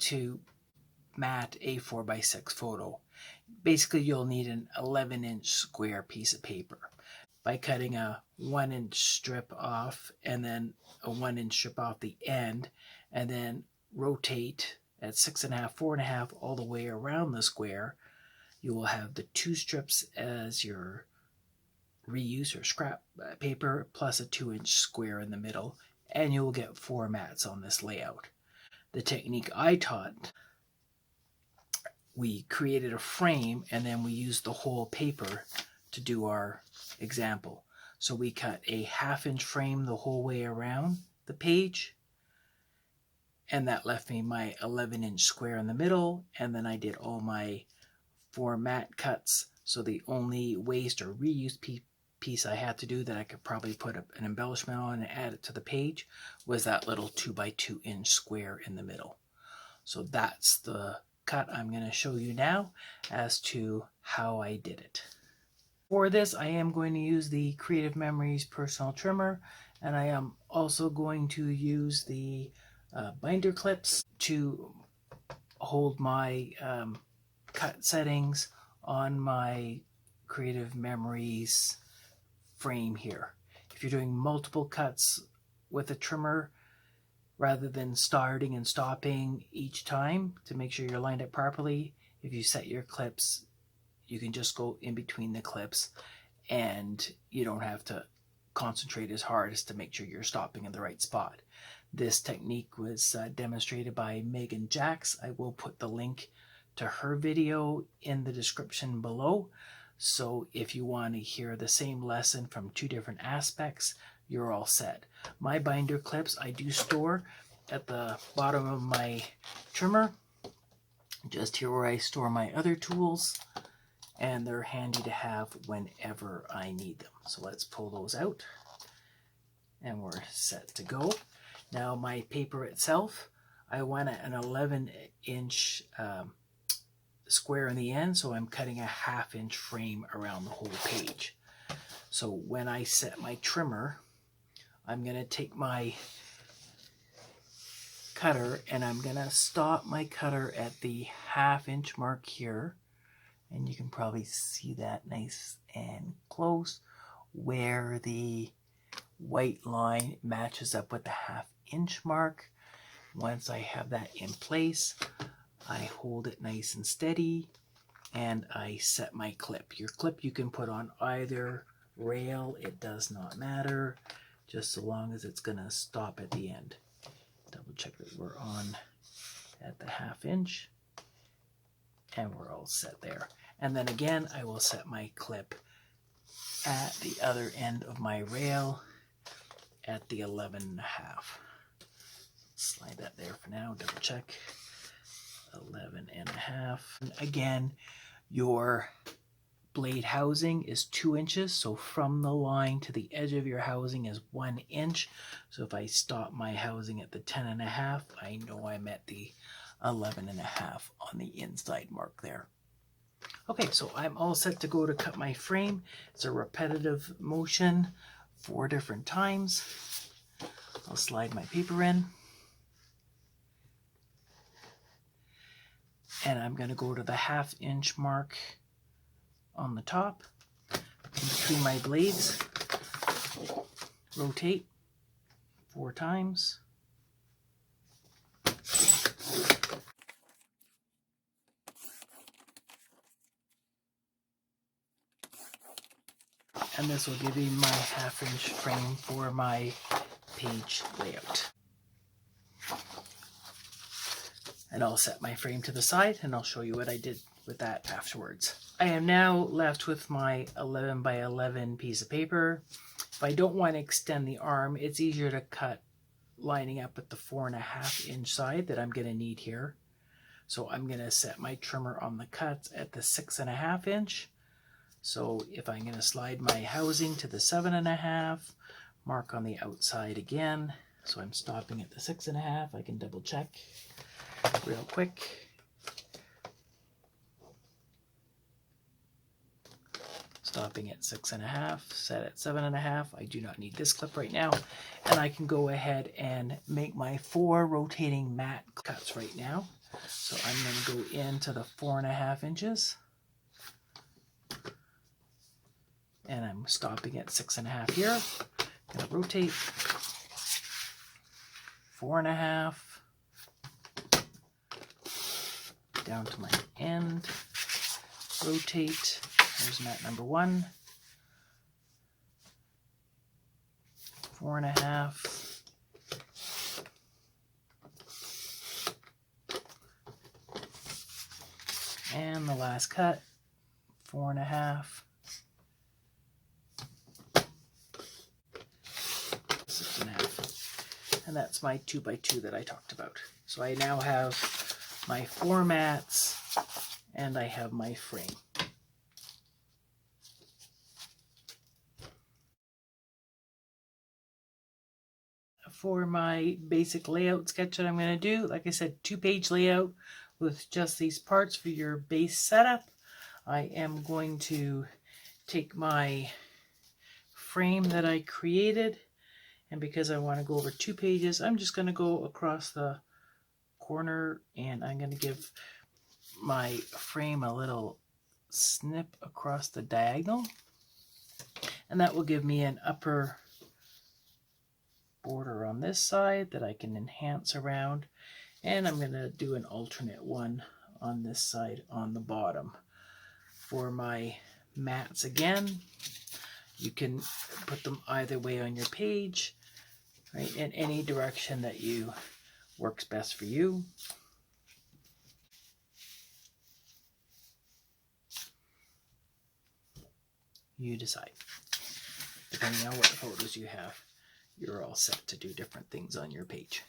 to mat a 4x6 photo. Basically, you'll need an 11-inch square piece of paper. By cutting a 1-inch strip off and then a 1-inch strip off the end, and then rotate at 6.5, 4.5 all the way around the square, you will have the 2 strips as your reuse or scrap paper plus a 2-inch square in the middle, and you will get 4 mats on this layout. The technique I taught, we created a frame and then we used the whole paper to do our example. So we cut a 1/2-inch frame the whole way around the page, and that left me my 11-inch square in the middle, and then I did all my 4 mat cuts. So the only waste or reuse piece I had to do that I could probably put an embellishment on and add it to the page was that little 2x2-inch square in the middle. So that's the cut I'm going to show you now as to how I did it. For this, I am going to use the Creative Memories personal trimmer, and I am also going to use the binder clips to hold my cut settings on my Creative Memories frame here. If you're doing multiple cuts with a trimmer, rather than starting and stopping each time to make sure you're lined up properly, if you set your clips, you can just go in between the clips and you don't have to concentrate as hard as to make sure you're stopping in the right spot. This technique was demonstrated by Megan Jacks. I will put the link to her video in the description below. So if you want to hear the same lesson from 2 different aspects, you're all set. My binder clips I do store at the bottom of my trimmer, just here where I store my other tools, and they're handy to have whenever I need them. So let's pull those out and we're set to go. Now my paper itself, I went at an 11-inch square in the end, so I'm cutting a 1/2-inch frame around the whole page. So when I set my trimmer, I'm going to take my cutter and I'm going to stop my cutter at the 1/2-inch mark here, and you can probably see that nice and close where the white line matches up with the 1/2-inch mark. Once I have that in place, I hold it nice and steady and I set my clip. Your clip you can put on either rail, it does not matter, just so long as it's going to stop at the end. Double check that we're on at the 1/2-inch and we're all set there. And then again, I will set my clip at the other end of my rail at the 11.5. Slide that there for now, double check. 11.5. Again, your blade housing is 2 inches, so from the line to the edge of your housing is 1 inch. So if I stop my housing at the 10.5, I know I'm at the 11.5 on the inside mark there. Okay, so I'm all set to go to cut my frame. It's a repetitive motion 4 different times. I'll slide my paper in. And I'm going to go to the 1/2-inch mark on the top, in between my blades, rotate 4 times. And this will give me my 1/2-inch frame for my page layout. And I'll set my frame to the side and I'll show you what I did with that afterwards. I am now left with my 11x11 piece of paper. If I don't want to extend the arm, it's easier to cut lining up with the 4.5-inch side that I'm going to need here. So I'm going to set my trimmer on the cuts at the 6.5-inch. So if I'm going to slide my housing to the 7.5, mark on the outside again. So I'm stopping at the 6.5. I can double check real quick. Stopping at 6.5, set at 7.5. I do not need this clip right now. And I can go ahead and make my 4 rotating mat cuts right now. So I'm going to go into the 4.5 inches. And I'm stopping at 6.5 here. I'm going to rotate 4.5 down to my end. Rotate. There's mat number 1. 4.5. And the last cut, 4.5. 6.5. And that's my 2x2 that I talked about. So I now have my 4 mats and I have my frame. For my basic layout sketch that I'm going to do, like I said, 2-page layout with just these parts for your base setup. I am going to take my frame that I created, and because I want to go over 2 pages, I'm just going to go across the corner and I'm going to give my frame a little snip across the diagonal, and that will give me an upper border on this side that I can enhance around, and I'm going to do an alternate one on this side on the bottom. For my mats again, you can put them either way on your page, right, in any direction that works best for you. You decide. Depending on what photos you have, you're all set to do different things on your page.